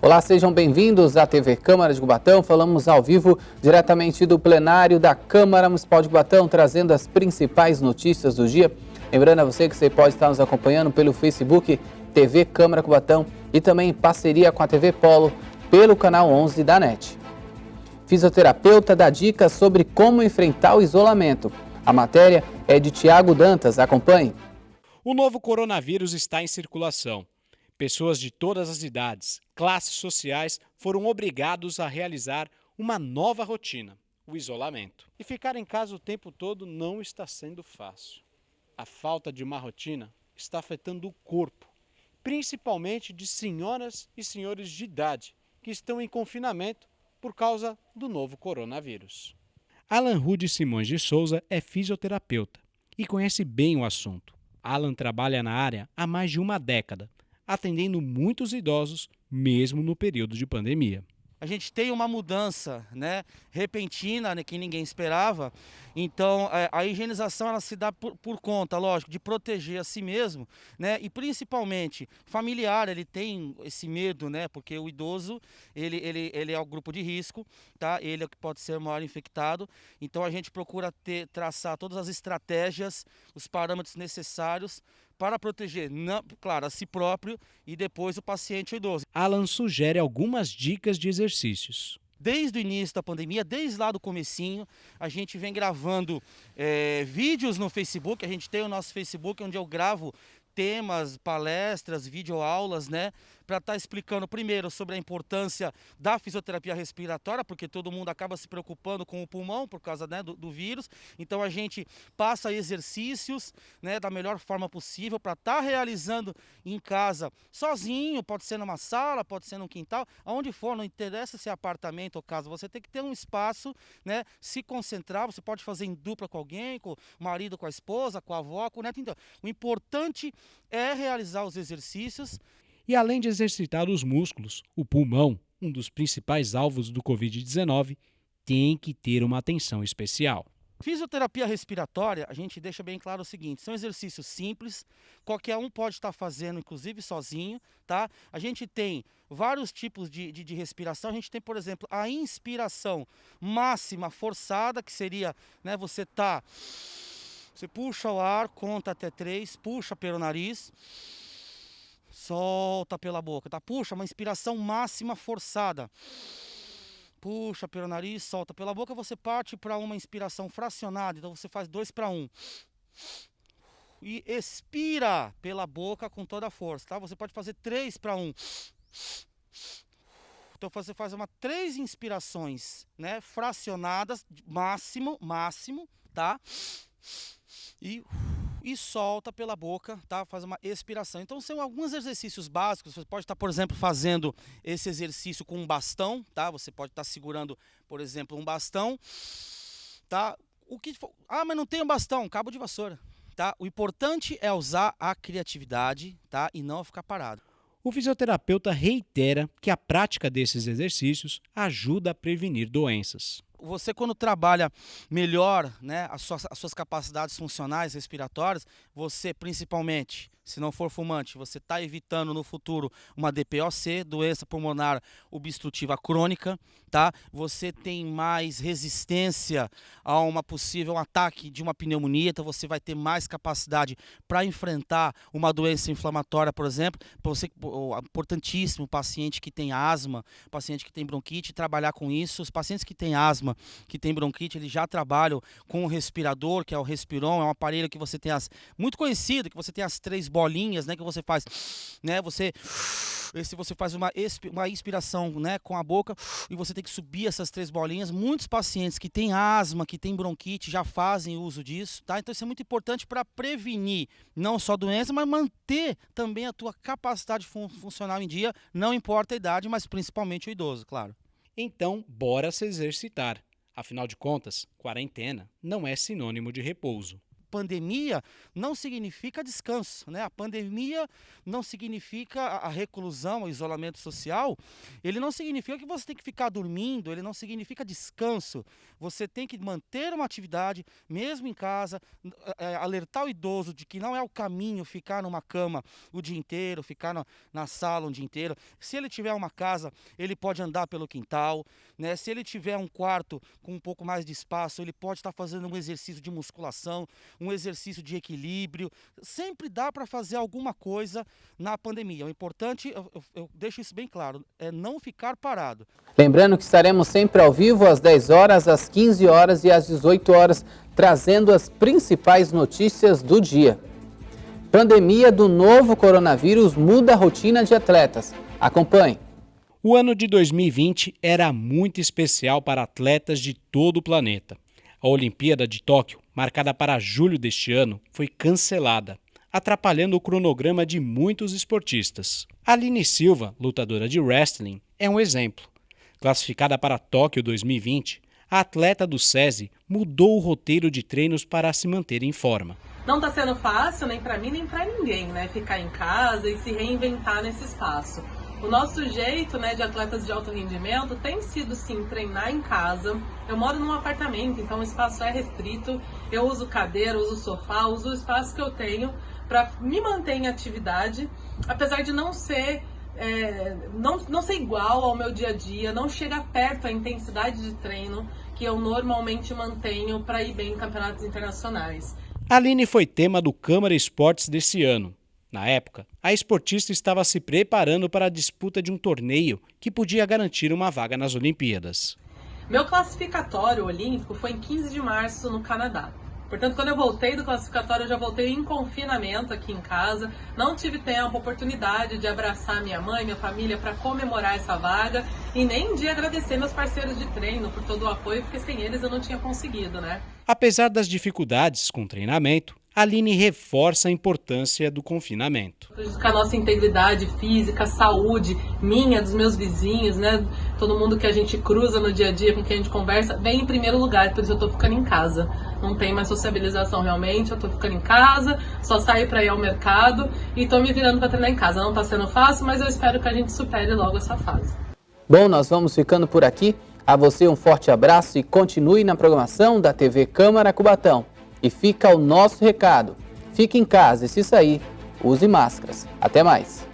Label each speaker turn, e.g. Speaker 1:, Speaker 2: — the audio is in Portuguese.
Speaker 1: Olá, sejam bem-vindos à TV Câmara de Cubatão. Falamos ao vivo diretamente do plenário da Câmara Municipal de Cubatão, trazendo as principais notícias do dia. Lembrando a você que você pode estar nos acompanhando pelo Facebook TV Câmara Cubatão e também em parceria com a TV Polo pelo canal 11 da NET. Fisioterapeuta dá dicas sobre como enfrentar o isolamento. A matéria é de Tiago Dantas. Acompanhe.
Speaker 2: O novo coronavírus está em circulação. Pessoas de todas as idades, classes sociais foram obrigados a realizar uma nova rotina, o isolamento. E ficar em casa o tempo todo não está sendo fácil. A falta de uma rotina está afetando o corpo, principalmente de senhoras e senhores de idade que estão em confinamento por causa do novo coronavírus. Alan Rude Simões de Souza é fisioterapeuta e conhece bem o assunto. Alan trabalha na área há mais de uma década, atendendo muitos idosos, mesmo no período de pandemia.
Speaker 3: A gente tem uma mudança, repentina, que ninguém esperava. Então, a higienização ela se dá por conta, lógico, de proteger a si mesmo, e principalmente familiar. Ele tem esse medo, porque o idoso ele é o grupo de risco, tá? Ele é o que pode ser o maior infectado. Então, a gente procura traçar todas as estratégias, os parâmetros necessários para proteger, claro, a si próprio e depois o paciente idoso.
Speaker 2: Alan sugere algumas dicas de exercícios.
Speaker 3: Desde o início da pandemia, desde lá do comecinho, a gente vem gravando vídeos no Facebook. A gente tem o nosso Facebook onde eu gravo temas, palestras, videoaulas, para estar explicando primeiro sobre a importância da fisioterapia respiratória, porque todo mundo acaba se preocupando com o pulmão por causa do vírus. Então a gente passa exercícios da melhor forma possível para estar realizando em casa, sozinho, pode ser numa sala, pode ser num quintal, aonde for, não interessa se é apartamento ou casa, você tem que ter um espaço, se concentrar. Você pode fazer em dupla com alguém, com o marido, com a esposa, com a avó, com o neto. Então, o importante é realizar os exercícios.
Speaker 2: E além de exercitar os músculos, o pulmão, um dos principais alvos do Covid-19, tem que ter uma atenção especial.
Speaker 3: Fisioterapia respiratória, a gente deixa bem claro o seguinte: são exercícios simples, qualquer um pode estar fazendo, inclusive sozinho, tá? A gente tem vários tipos de respiração. A gente tem, por exemplo, a inspiração máxima forçada, que seria, você puxa o ar, conta até 3, puxa pelo nariz, solta pela boca, tá? Puxa, uma inspiração máxima forçada. Puxa pelo nariz, solta pela boca. Você parte para uma inspiração fracionada, então você faz 2 para 1. E expira pela boca com toda a força, tá? Você pode fazer 3 para 1. Então você faz 3 inspirações, fracionadas, máximo, tá? E solta pela boca, tá? Faz uma expiração. Então são alguns exercícios básicos. Você pode estar, por exemplo, fazendo esse exercício com um bastão, tá? Você pode estar segurando, por exemplo, um bastão, tá? Mas não tem um bastão, cabo de vassoura, tá? O importante é usar a criatividade, tá? E não ficar parado.
Speaker 2: O fisioterapeuta reitera que a prática desses exercícios ajuda a prevenir doenças.
Speaker 3: Você, quando trabalha melhor, as suas capacidades funcionais, respiratórias, você principalmente, se não for fumante, você está evitando no futuro uma DPOC, doença pulmonar obstrutiva crônica, tá? Você tem mais resistência a uma possível ataque de uma pneumonia, então você vai ter mais capacidade para enfrentar uma doença inflamatória, por exemplo. Você, importantíssimo, o paciente que tem asma, paciente que tem bronquite, trabalhar com isso. Os pacientes que têm asma, que tem bronquite, eles já trabalham com o respirador, que é o Respiron. É um aparelho que você tem muito conhecido, que você tem as 3 bolinhas, que você faz, você faz uma inspiração, com a boca, e você tem que subir essas 3 bolinhas. Muitos pacientes que têm asma, que têm bronquite, já fazem uso disso, tá? Então isso é muito importante para prevenir não só doença, mas manter também a tua capacidade funcional em dia, não importa a idade, mas principalmente o idoso, claro.
Speaker 2: Então, bora se exercitar. Afinal de contas, quarentena não é sinônimo de repouso.
Speaker 3: pandemia não significa descanso, né? A pandemia não significa a reclusão, o isolamento social, ele não significa que você tem que ficar dormindo, ele não significa descanso. Você tem que manter uma atividade, mesmo em casa, alertar o idoso de que não é o caminho ficar numa cama o dia inteiro, ficar na sala o dia inteiro. Se ele tiver uma casa, ele pode andar pelo quintal, né? Se ele tiver um quarto com um pouco mais de espaço, ele pode estar fazendo um exercício de musculação, um exercício de equilíbrio. Sempre dá para fazer alguma coisa na pandemia. O importante, eu deixo isso bem claro, é não ficar parado.
Speaker 1: Lembrando que estaremos sempre ao vivo às 10 horas, às 15 horas e às 18 horas, trazendo as principais notícias do dia. Pandemia do novo coronavírus muda a rotina de atletas. Acompanhe.
Speaker 2: O ano de 2020 era muito especial para atletas de todo o planeta. A Olimpíada de Tóquio, marcada para julho deste ano, foi cancelada, atrapalhando o cronograma de muitos esportistas. Aline Silva, lutadora de wrestling, é um exemplo. Classificada para Tóquio 2020, a atleta do SESI mudou o roteiro de treinos para se manter em forma.
Speaker 4: Não está sendo fácil, nem para mim, nem para ninguém, né? Ficar em casa e se reinventar nesse espaço. O nosso jeito, né, de atletas de alto rendimento tem sido, sim, treinar em casa. Eu moro num apartamento, então o espaço é restrito. Eu uso cadeira, uso sofá, uso o espaço que eu tenho para me manter em atividade, apesar de não ser não ser igual ao meu dia a dia, não chega perto a intensidade de treino que eu normalmente mantenho para ir bem em campeonatos internacionais.
Speaker 2: Aline foi tema do Câmara Esportes desse ano. Na época, a esportista estava se preparando para a disputa de um torneio que podia garantir uma vaga nas Olimpíadas.
Speaker 4: Meu classificatório olímpico foi em 15 de março no Canadá. Portanto, quando eu voltei do classificatório, eu já voltei em confinamento aqui em casa. Não tive tempo, oportunidade de abraçar minha mãe, minha família para comemorar essa vaga e nem de agradecer meus parceiros de treino por todo o apoio, porque sem eles eu não tinha conseguido, né?
Speaker 2: Apesar das dificuldades com o treinamento, Aline reforça a importância do confinamento.
Speaker 4: Prejudicar a nossa integridade física, saúde, minha, dos meus vizinhos, né? Todo mundo que a gente cruza no dia a dia, com quem a gente conversa, vem em primeiro lugar, por isso eu tô ficando em casa. Não tem mais sociabilização realmente, eu tô ficando em casa, só saio para ir ao mercado e tô me virando para treinar em casa. Não tá sendo fácil, mas eu espero que a gente supere logo essa fase.
Speaker 1: Bom, nós vamos ficando por aqui. A você um forte abraço e continue na programação da TV Câmara Cubatão. E fica o nosso recado. Fique em casa e se sair, use máscaras. Até mais.